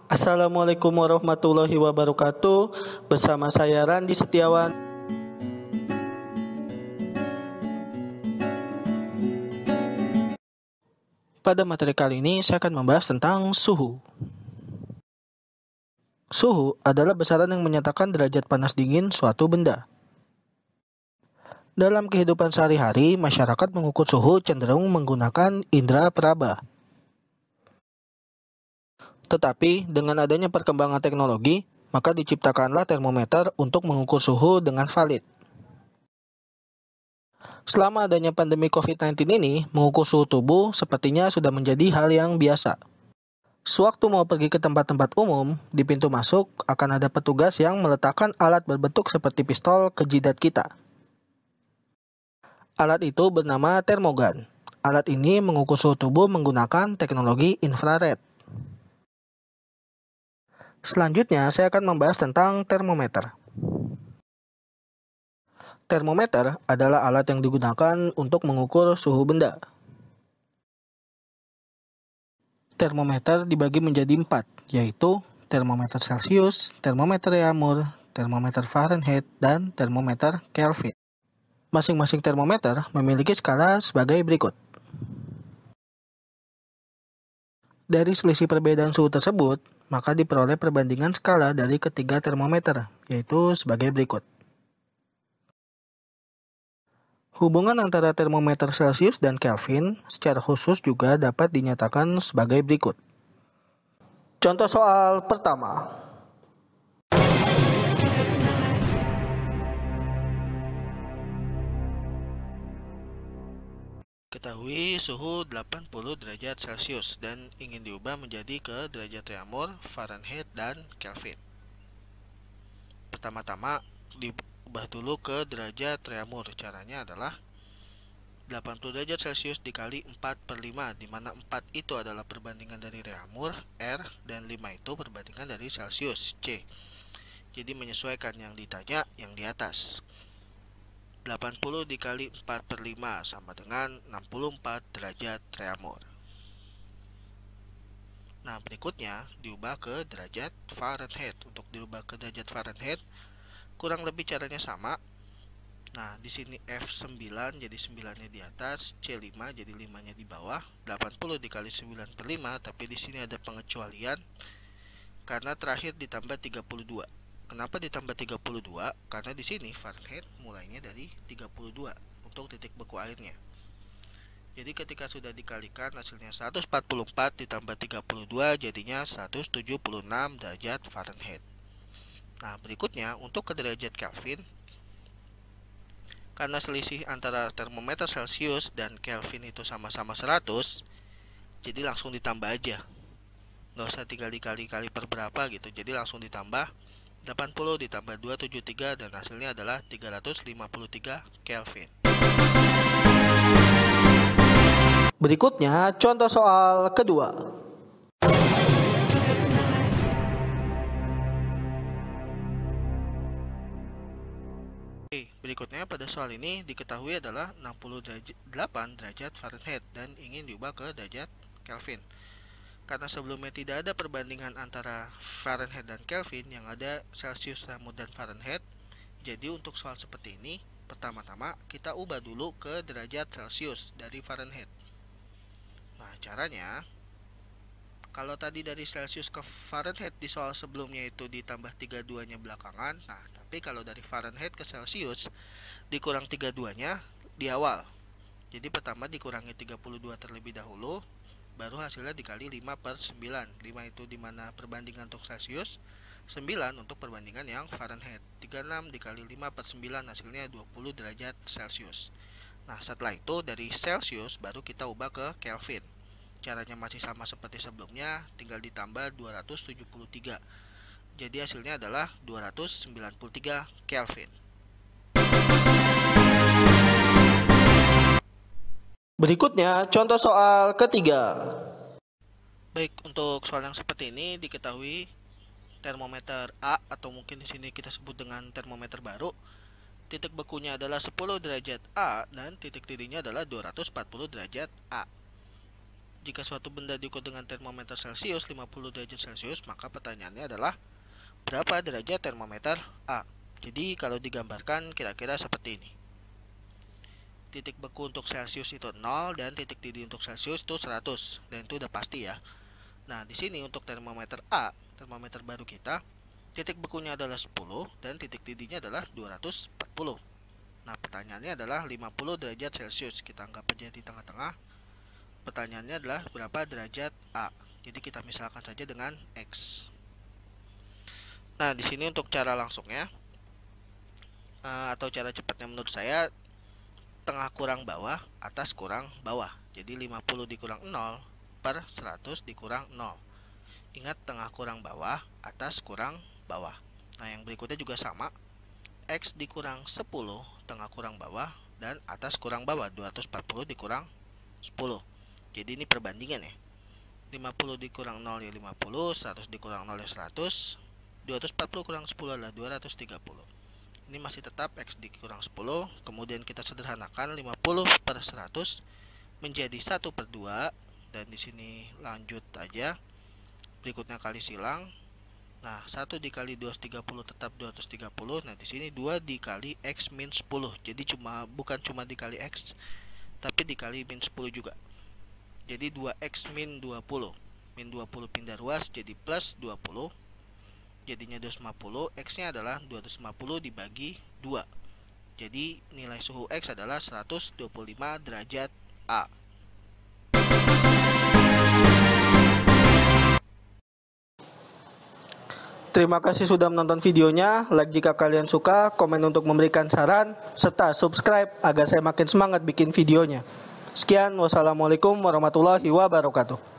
Assalamualaikum warahmatullahi wabarakatuh. Bersama saya Randi Setiawan. Pada materi kali ini saya akan membahas tentang suhu. Suhu adalah besaran yang menyatakan derajat panas dingin suatu benda. Dalam kehidupan sehari-hari, masyarakat mengukur suhu cenderung menggunakan indera peraba. Tetapi dengan adanya perkembangan teknologi, maka diciptakanlah termometer untuk mengukur suhu dengan valid. Selama adanya pandemi COVID-19 ini, mengukur suhu tubuh sepertinya sudah menjadi hal yang biasa. Sewaktu mau pergi ke tempat-tempat umum, di pintu masuk akan ada petugas yang meletakkan alat berbentuk seperti pistol ke jidat kita. Alat itu bernama termogan. Alat ini mengukur suhu tubuh menggunakan teknologi infrared. Selanjutnya, saya akan membahas tentang termometer. Termometer adalah alat yang digunakan untuk mengukur suhu benda. Termometer dibagi menjadi 4, yaitu termometer Celcius, termometer Reaumur, termometer Fahrenheit, dan termometer Kelvin. Masing-masing termometer memiliki skala sebagai berikut. Dari selisih perbedaan suhu tersebut, maka diperoleh perbandingan skala dari ketiga termometer, yaitu sebagai berikut. Hubungan antara termometer Celcius dan Kelvin secara khusus juga dapat dinyatakan sebagai berikut. Contoh soal pertama. Ketahui suhu 80 derajat Celcius dan ingin diubah menjadi ke derajat Reaumur, Fahrenheit, dan Kelvin. Pertama-tama diubah dulu ke derajat Reaumur. Caranya adalah 80 derajat Celcius dikali 4/5, di mana 4 itu adalah perbandingan dari Reaumur, R, dan 5 itu perbandingan dari Celcius, C. Jadi menyesuaikan yang ditanya yang di atas. 80 dikali 4/5 sama dengan 64 derajat Reaumur. Nah, berikutnya diubah ke derajat Fahrenheit. Untuk diubah ke derajat Fahrenheit, kurang lebih caranya sama. Nah, di sini F9 jadi 9-nya di atas, C5 jadi 5-nya di bawah. 80 dikali 9/5, tapi di sini ada pengecualian karena terakhir ditambah 32. Kenapa ditambah 32? Karena di sini Fahrenheit mulainya dari 32 untuk titik beku airnya. Jadi ketika sudah dikalikan hasilnya 144 ditambah 32 jadinya 176 derajat Fahrenheit. Nah, berikutnya untuk ke derajat Kelvin, karena selisih antara termometer Celcius dan Kelvin itu sama-sama 100, jadi langsung ditambah aja. Nggak usah tinggal dikali-kali per berapa gitu, jadi langsung ditambah 80 ditambah 273 dan hasilnya adalah 353 Kelvin. Berikutnya contoh soal kedua. Berikutnya pada soal ini diketahui adalah 68 derajat Fahrenheit dan ingin diubah ke derajat Kelvin. Karena sebelumnya tidak ada perbandingan antara Fahrenheit dan Kelvin, yang ada Celcius, Reaumur, dan Fahrenheit. Jadi untuk soal seperti ini, pertama-tama kita ubah dulu ke derajat Celcius dari Fahrenheit. Nah, caranya, kalau tadi dari Celcius ke Fahrenheit di soal sebelumnya itu ditambah 32-nya belakangan, nah tapi kalau dari Fahrenheit ke Celcius dikurang 32-nya di awal. Jadi pertama dikurangi 32 terlebih dahulu, baru hasilnya dikali 5/9. 5 itu dimana perbandingan untuk Celcius, 9 untuk perbandingan yang Fahrenheit. 36 dikali 5/9 hasilnya 20 derajat Celcius. Nah, setelah itu dari Celcius baru kita ubah ke Kelvin. Caranya masih sama seperti sebelumnya, tinggal ditambah 273. Jadi hasilnya adalah 293 Kelvin. Berikutnya contoh soal ketiga. Baik, untuk soal yang seperti ini diketahui termometer A, atau mungkin di sini kita sebut dengan termometer baru. Titik bekunya adalah 10 derajat A dan titik didihnya adalah 240 derajat A. Jika suatu benda diukur dengan termometer Celcius 50 derajat Celcius, maka pertanyaannya adalah berapa derajat termometer A? Jadi kalau digambarkan kira-kira seperti ini. Titik beku untuk Celcius itu 0 dan titik didih untuk Celcius itu 100, dan itu udah pasti ya. Nah, di sini untuk termometer A, termometer baru kita, titik bekunya adalah 10 dan titik didihnya adalah 240. Nah, pertanyaannya adalah 50 derajat Celcius. Kita anggap aja di tengah-tengah. Pertanyaannya adalah berapa derajat A. Jadi kita misalkan saja dengan X. Nah, di sini untuk cara langsungnya atau cara cepatnya menurut saya, tengah kurang bawah, atas kurang bawah. Jadi 50 dikurang 0 per 100 dikurang 0. Ingat, tengah kurang bawah, atas kurang bawah. Nah, yang berikutnya juga sama. X dikurang 10, tengah kurang bawah, dan atas kurang bawah, 240 dikurang 10. Jadi ini perbandingan ya. 50 dikurang 0 ya 50, 100 dikurang 0 ya 100, 240 kurang 10 adalah 230. Ini masih tetap X dikurang 10, kemudian kita sederhanakan 50 per 100 menjadi 1 per 2, dan di sini lanjut aja. Berikutnya kali silang. Nah, 1 dikali 230 tetap 230. Nah, di sini 2 dikali X min 10. Jadi bukan cuma dikali X, tapi dikali min 10 juga. Jadi 2X min 20. Min 20 pindah ruas jadi plus 20. Jadinya 250. X-nya adalah 250 dibagi 2. Jadi nilai suhu X adalah 125 derajat A. Terima kasih sudah menonton videonya. Like jika kalian suka, komen untuk memberikan saran, serta subscribe agar saya makin semangat bikin videonya. Sekian, wassalamualaikum warahmatullahi wabarakatuh.